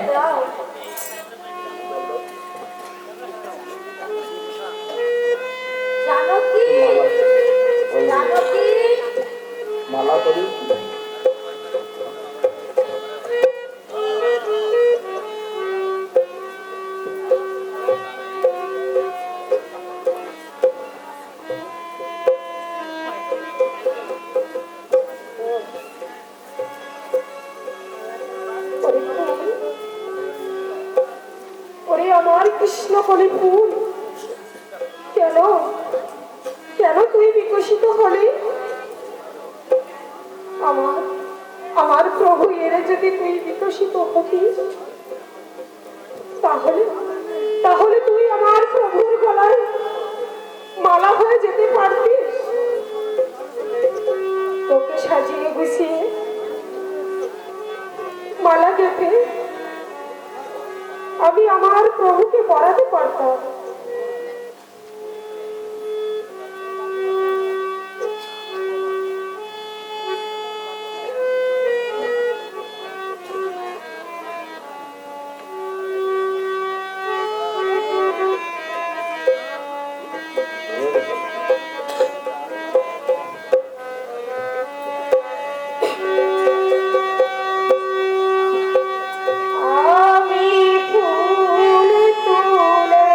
দাও। জানকী, জানকী, মালা করি ওরে আমার কৃষ্ণ কলি ফুল, কেন কেন তুই বিকশিত হলি? আমার আমার প্রভু এরে যদি তুই বিকশিত হতিস, তাহলে তাহলে তুই আমার প্রভুর গলায় মালা হয়ে যেতে পারতিস। তোকে সাজিয়ে গুছিয়ে মালা গেঁথে আমি আমার প্রভুকে পড়াতে পারতাম। আমি ফুল তুলে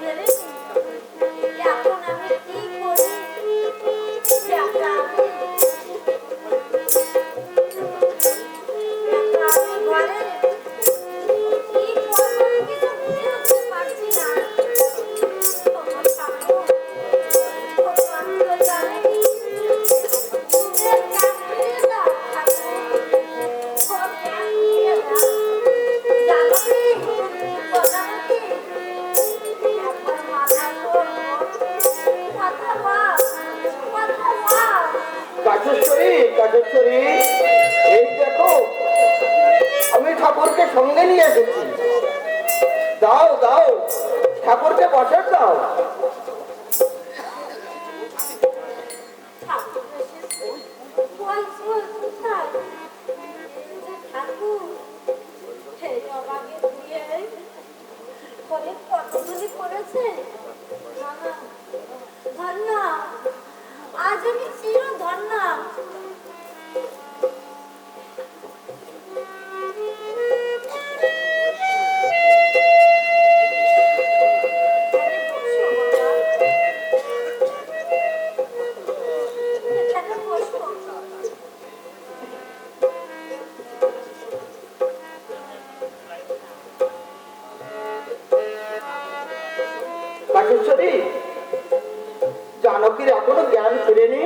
ফেলেছি। এখন আমি কি করি? একা আমি ঘরে কি করবো আমি কিছু বুঝে উঠতে পারছি না। তোমার ঠাকুর ভগবান তো জানেনি। দুধের জ্ঞান দিয়ে দাও ঠাকুর, সব জ্ঞান দিয়ে দাও। জানো কি ও জানো কি একবার মাথা করবো, মাথা বাপ, মাথা বাপ। কাঠেশ্বরী, কাঠেশ্বরী, এই দেখো আমি ঠাকুরকে সঙ্গে নিয়ে এসেছি। দাও দাও, ঠাকুরকে বসার দাও। ঠাকুর এসেছে। বল বল কোথায়? ঠাকুর সেই অবাগে দিয়ে করে কতগুলি করেছে। ধন্না ধন্না, আজ আমি চির ধন্না। এখানে বসো। কাঠেশ্বরী, জানকীর এখনো জ্ঞান ফিরেনি।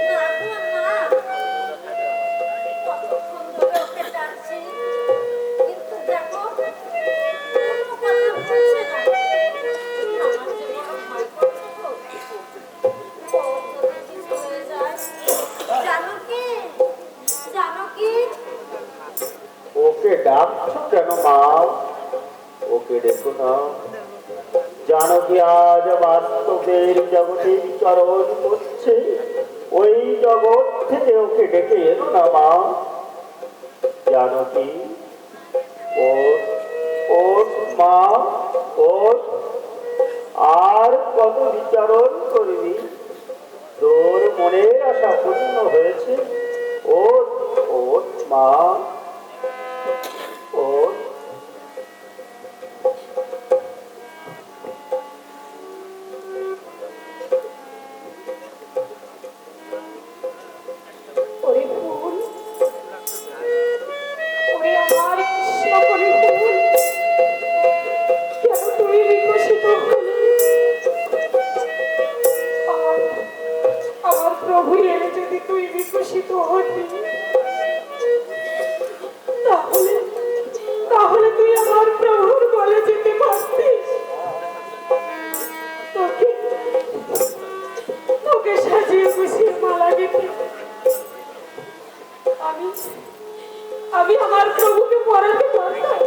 না গো না, কতক্ষণ ধরে ওকে ডাকছি, কিন্তু দেখো কোনো কথা বলছে না। আমার যে বড় ভয় করছে গো, ও যদি কিছু হয়ে যায়। জানো কি, জানো কি, ওকে ডাকছো কেন মা? ওকে দেখো না, জানকী আজ বাস্তবের জগতে বিচরণ করছে। ওই জগৎ থেকে ওকে ডেকে এনো না মা। জানকী, ওঠ ওঠ মা, ওঠ। আর কত বিচারণ করবি? তোর মনের আশা পূর্ণ হয়েছে। ওঠ ওঠ মা, ওঠ। ওরে ফুল, ওরে আমার কৃষ্ণকলি ফুল, কেন তুই বিকশিত হলি? আমার প্রভু এর যদি তুই বিকশিত হতি, তাহলে তাহলে তুই আমার প্রভুর বলে যেতে পারতিস। তোকে তোকে সাজিয়ে গুছিয়ে মালা গেতে আমি আমি আমার প্রভুকে পড়াতে পারতাম।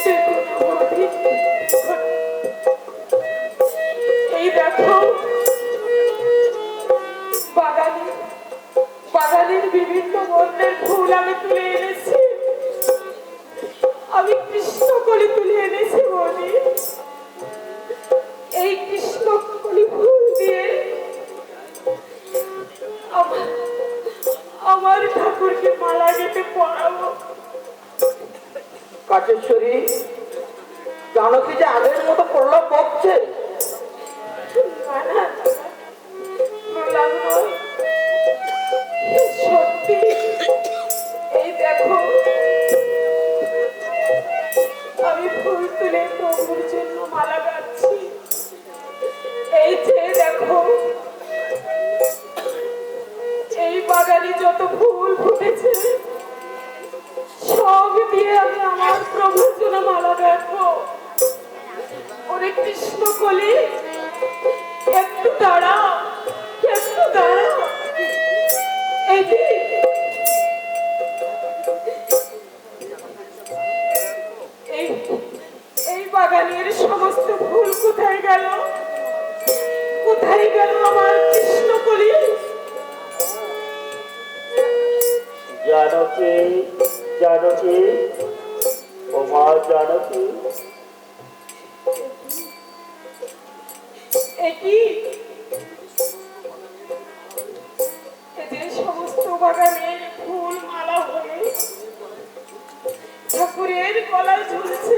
দেখুন প্রভু, এই দেখো বাগানের বিভিন্ন বর্ণের ফুল আমি তুলে এনেছি। আমি কৃষ্ণকলি তুলে এনেছি বলি। এই কৃষ্ণকলি ফুল দিয়ে আমার ঠাকুরকে মালা গেতে পড়াবো। কাঠেশ্বরী, জানকী যে আগের মতো প্রলাপ বকছে। না না, প্রলাপ নয়, সত্যি। এই দেখো আমি ফুল তুলে প্রভুর জন্য মালা গাচ্ছি। এই যে দেখো এই বাগানে যত ফুল ফুটেছে সব দিয়ে আমি আমার প্রভুর জন্য মালা গাঁথবো। ওরে কৃষ্ণকলি, একটু দাঁড়া, একটু দাঁড়া। এই যে এই বাগানের সমস্ত ফুল কোথায় গেল? কোথায় গেল আমার কৃষ্ণকলি? জানকী, জানকী, ও মা জানকী। একই যে সমস্ত বাগানের ফুল মালা হয়ে ঠাকুরের মেয়ের গলায় ঝুলছে।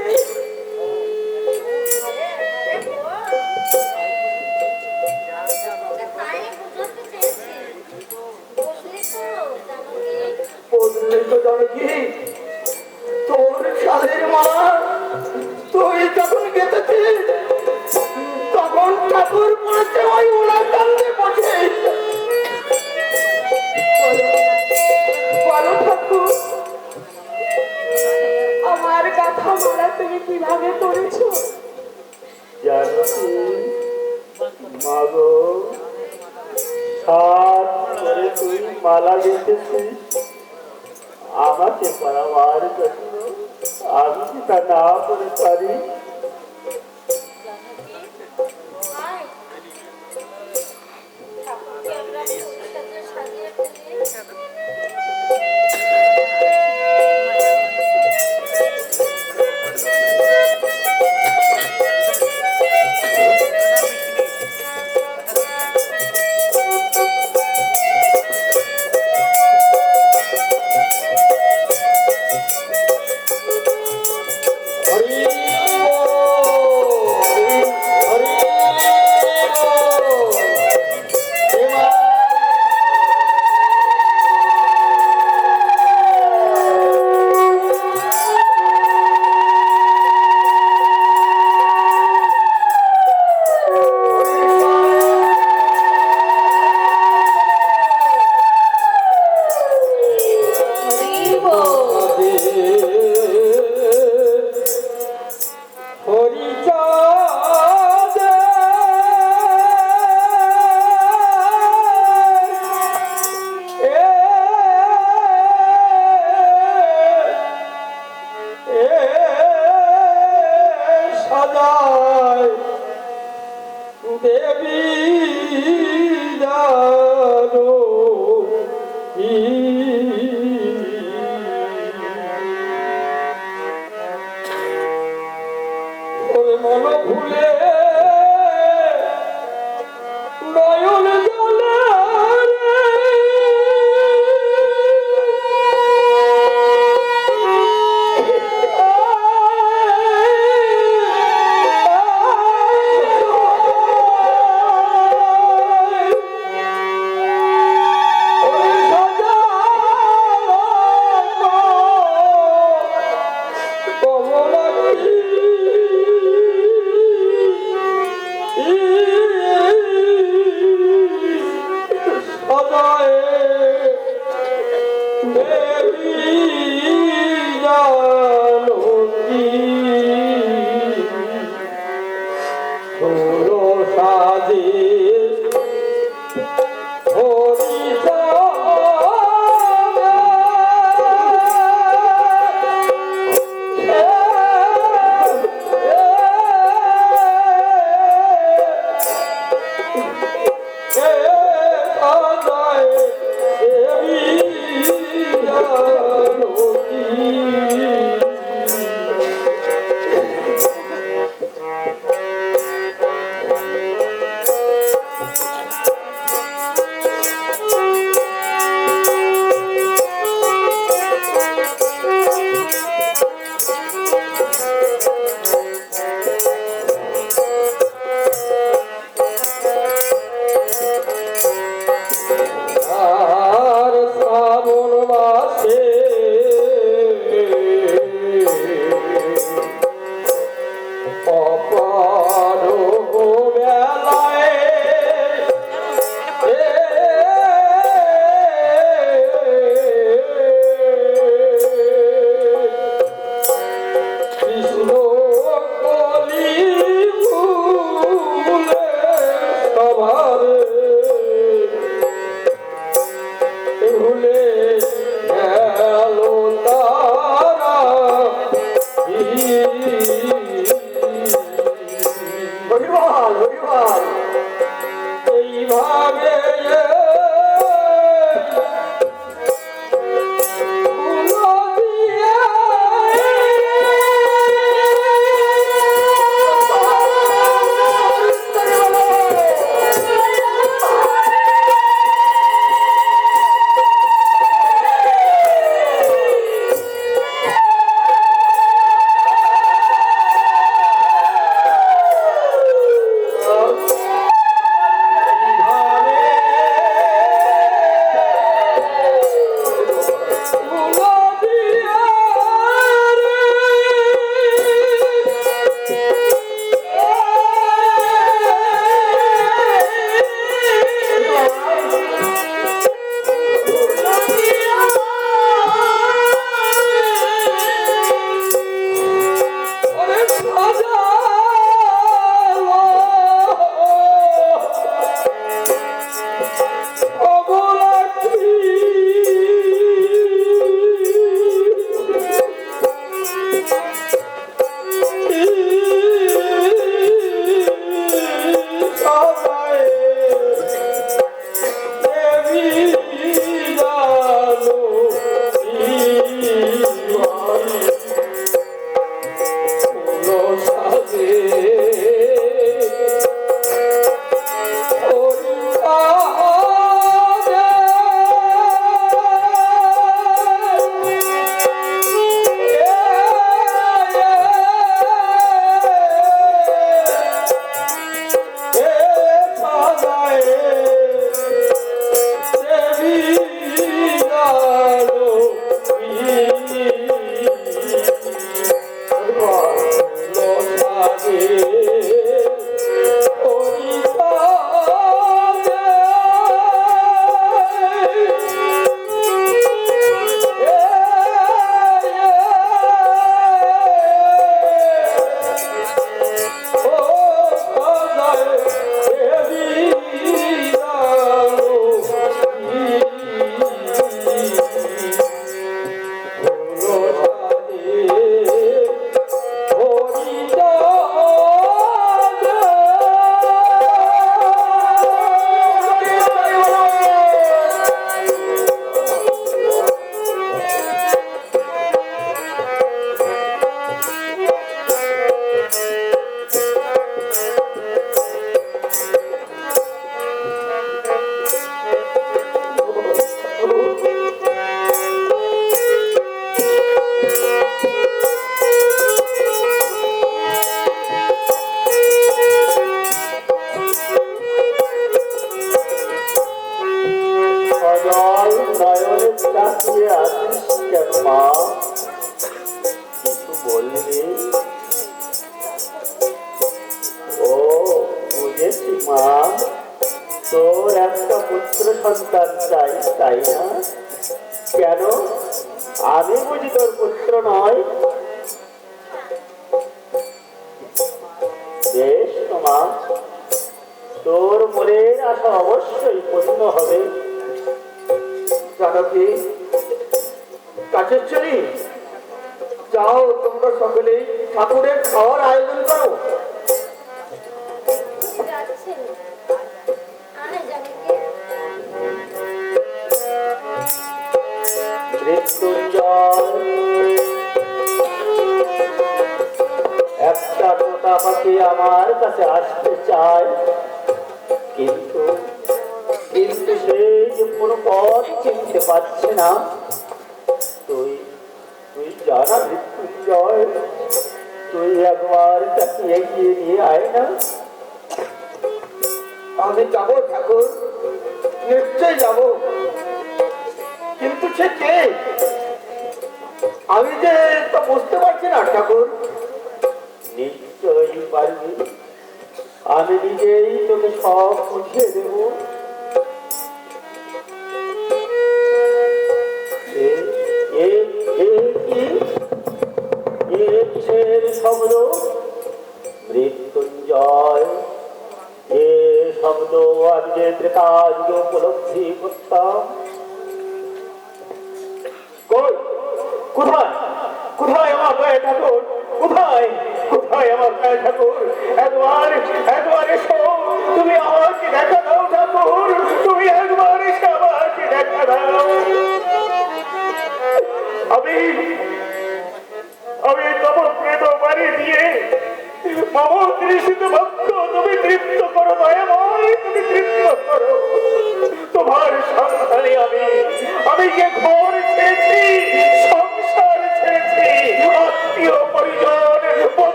তাই বুঝতে চেয়েছি বুঝলি তো জানকী বললি তো জানকি তোর শালের মালা তুই যখন গেতেছিস তখন ঠাকুর পড়েছে ওই ওনার কান্দে বসে। বলো ঠাকুর, আমার কথা মালা তুমি কিভাবে করেছো? জানকি মাগো সাত করে তুই মালা গেতেছিস আমাকে পরাবার জন্য, আমি কি তা না করে পারি? আয় ঠাকুরকে আমরা ফুল সাজে সাজিয়ে ফেলি। হরি হরি হরি দেবী জানো ওই মন ভুলে নয়ন জলে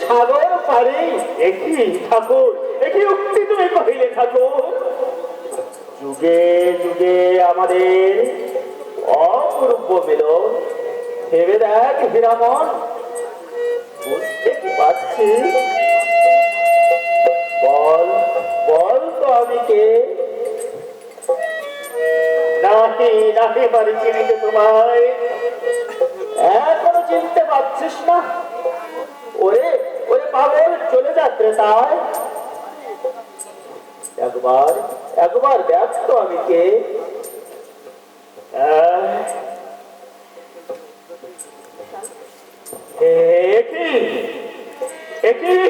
সাগর পারে একই ঠাকুর একই উক্তি তুমি কহিলে থাকো। যুগে যুগে আমাদের অপূর্ব মিলন, ভেবে দেখ হীরামন, বুঝতে কি পারছি? বল বল তো আমি কে? নাহি নাহি পারি চিনিতে তোমায়, এখনো চিনতে পারছিস না? ওরে ওরে পাগল, চলে যাচ্ছে তাই। একবার একবার দেখ তো আমি কে। একই একই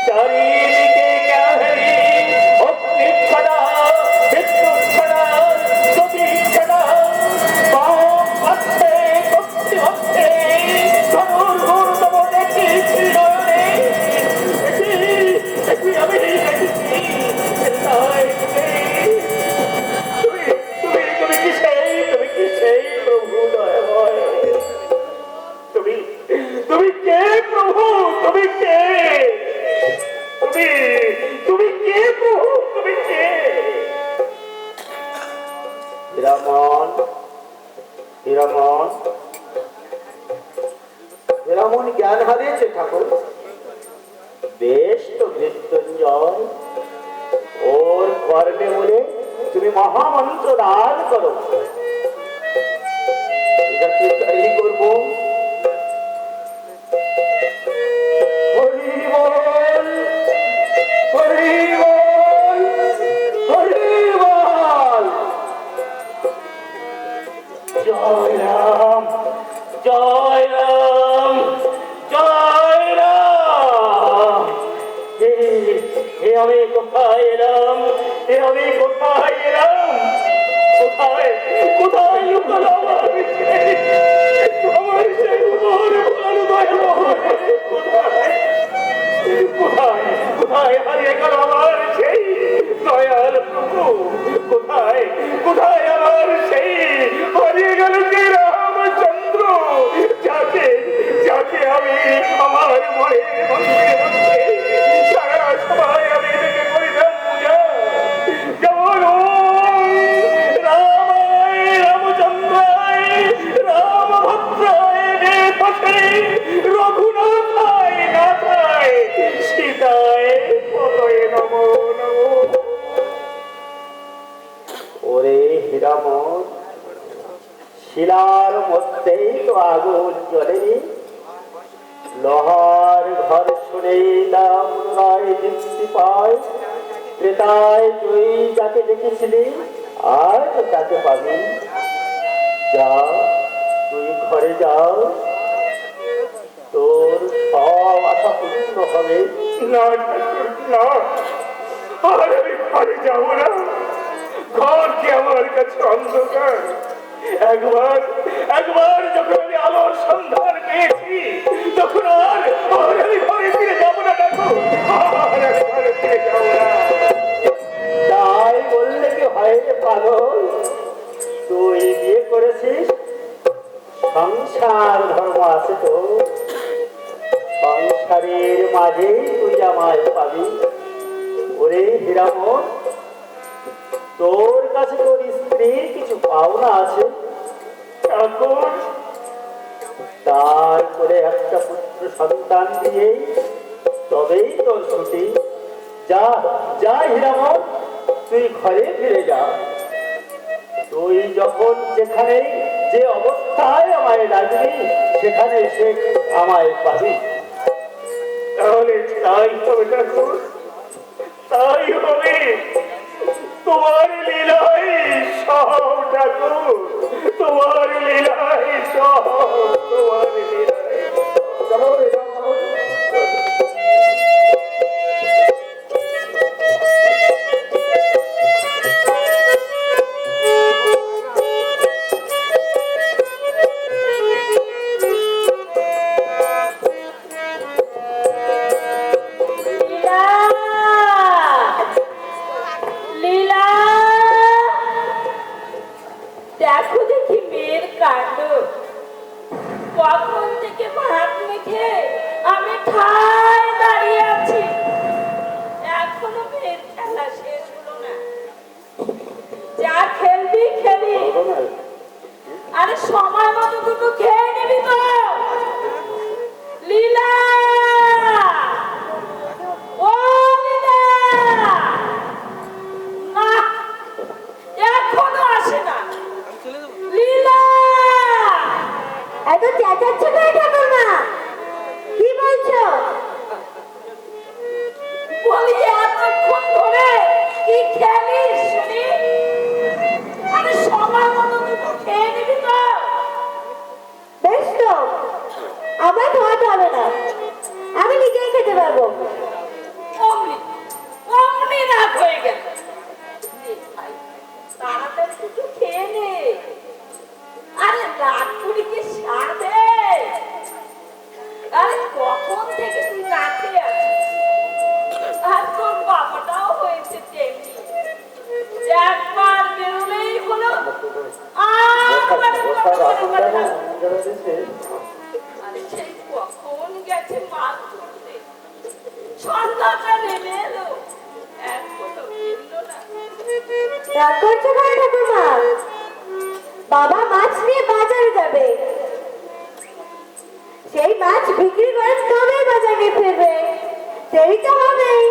চারিদিকে কেহরি অগ্নি ছড়া, বিদ্যুৎ ছড়া, জ্যোতি ছড়া, বাম পাচ্ছে কক্ষে হচ্ছে ধনুর গুরুতম দেখেছি নয়নে। একই আমি দেখেছি। তাই তুমি তুমি কি সেই, তুমি কি সেই প্রভু দয়াময়? তুমি তুমি কে প্রভু? তুমি কে? তুমি তুমি কে প্রভু? তুমি কে? হীরামন হীরামন হীরামন জ্ঞান হারিয়েছে ঠাকুর। বেশ তো মৃত্যুঞ্জয়, ওর কর্মে বলে তুমি মহামন্ত্র দান করো। এটা কি তাই করবো? হরি বল হরি বল হরি বল। জয় রাম জয় রাম জয় রাম। এ আমি কোথায় এলাম? এ আমি কোথায় এলাম? কোথায় কোথায় লুকালো আমার সেই মোহরে ভোলানো দয়াময়? কোথায় কোথায় কোথায় হারিয়ে গেল আমার সেই দয়াল প্রভু? কোথায় কোথায় আমার সেই হারিয়ে গেল যে রামচন্দ্র, যাকে যাকে আমি আমার মনে মন্দিরে বসে সারা সময় আমি দেখে করিতাম পূজা। যেমন রামায় রামচন্দ্রায় রামভদ্রায় বেফাসে রঘুনাথায় নাথায় সীতায় পতয়ে নমো নমো। ওরে হীরামন, শিলার মধ্যেই তো আগুন জ্বলেনি, লোহার ঘর শুনে দাম নয় দীপ্তি পায়। ক্রেতায় তুই যাকে দেখেছিলি আর তাকে পাবি। যা তুই ঘরে যাও, তোর সব আশা পূর্ণ হবে। না ঠাকুর, না, আর আমি ঘরে যাবো না। ঘর কি আমার কাছে অন্ধকার? একবার একবার যখন আমি আলোর সন্ধান পেয়েছি, তখন আর আর আমি ঘরে ফিরে যাবো না ঠাকুর, আর ঘরে ফিরে যাবো না। তাই বললে কি হয় রে পাগল? তুই বিয়ে করেছিস, সংসার ধর্ম আছে তো, সংসারের মাঝে তুই আমায় পাবি। ওরে হীরামন, তোর কাছে তোর স্ত্রীর কিছু পাওনা আছে ঠাকুর, তারপরে একটা পুত্র সন্তান দিয়ে তবেই তোর ছুটি। যা যা হীরামন, তুই ঘরে ফিরে যা। তুই যখন যেখানে যে অবস্থায় আমায় ডাকবি, সেখানে সে আমায় পাবি। তাহলে তাই হবে ঠাকুর, তাই হবে। তোমার লীলাই সব ঠাকুর, তোমার লীলাই সব, তোমার লীলাই। রাগ করছো কেন ঠাকুমা? বাবা মাছ নিয়ে বাজারে যাবে, সেই মাছ বিক্রি করে তবেই বাজারে ফিরবে, দেরি তো হবেই।